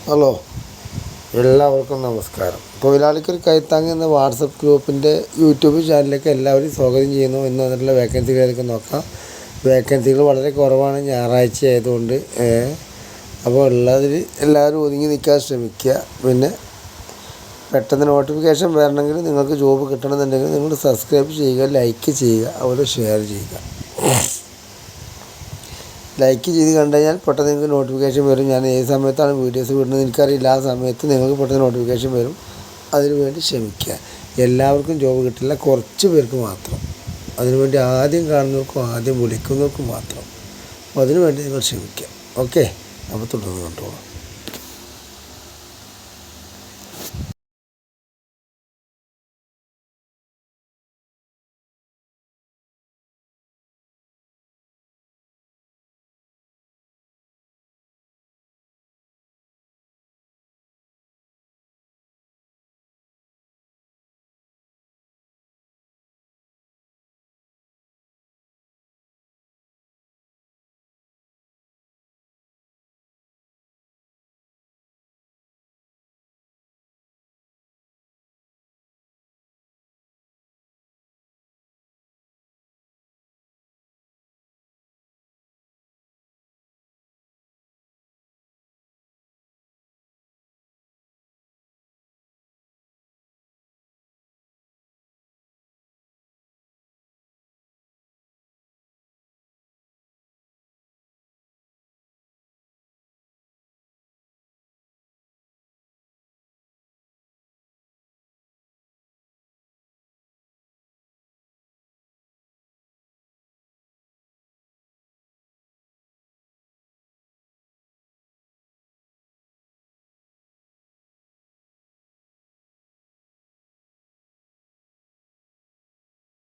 Hello, എല്ലാവർക്കും നമസ്കാരം. തൊഴിലാളിക്കൊരു കൈത്താങ്ങ് എന്ന വാട്സപ്പ് ഗ്രൂപ്പിൻ്റെ യൂട്യൂബ് ചാനലിലേക്ക് എല്ലാവരും സ്വാഗതം ചെയ്യുന്നു. ഇന്ന് വന്നിട്ടുള്ള വേക്കൻസികളിലേക്ക് നോക്കാം. വേക്കൻസികൾ വളരെ കുറവാണ്, ഞായറാഴ്ച ആയതുകൊണ്ട്. അപ്പോൾ ഉള്ളതിൽ എല്ലാവരും ഒതുങ്ങി നിൽക്കാൻ ശ്രമിക്കുക. പിന്നെ പെട്ടെന്ന് നോട്ടിഫിക്കേഷൻ വരണമെങ്കിൽ, നിങ്ങൾക്ക് ജോബ് കിട്ടണമെന്നുണ്ടെങ്കിൽ നിങ്ങൾ സബ്സ്ക്രൈബ് ചെയ്യുക, ലൈക്ക് ചെയ്യുക, അതുപോലെ ഷെയർ ചെയ്യുക. ലൈക്ക് ചെയ്ത് കണ്ടു കഴിഞ്ഞാൽ പെട്ടെന്ന് നിങ്ങൾക്ക് നോട്ടിഫിക്കേഷൻ വരും. ഞാൻ ഏത് സമയത്താണ് വീഡിയോസ് വിടുന്നത് എനിക്കറിയില്ല. ആ സമയത്ത് നിങ്ങൾക്ക് പെട്ടെന്ന് നോട്ടിഫിക്കേഷൻ വരും. അതിനുവേണ്ടി ശ്രമിക്കുക. എല്ലാവർക്കും ജോബ് കിട്ടില്ല, കുറച്ച് പേർക്ക് മാത്രം. അതിനുവേണ്ടി ആദ്യം കാണുന്നവർക്കും ആദ്യം വിളിക്കുന്നവർക്കും മാത്രം. അപ്പോൾ അതിനുവേണ്ടി നിങ്ങൾ ശ്രമിക്കുക. ഓക്കെ, അപ്പോൾ തുടർന്ന് കൊണ്ടുപോകാം.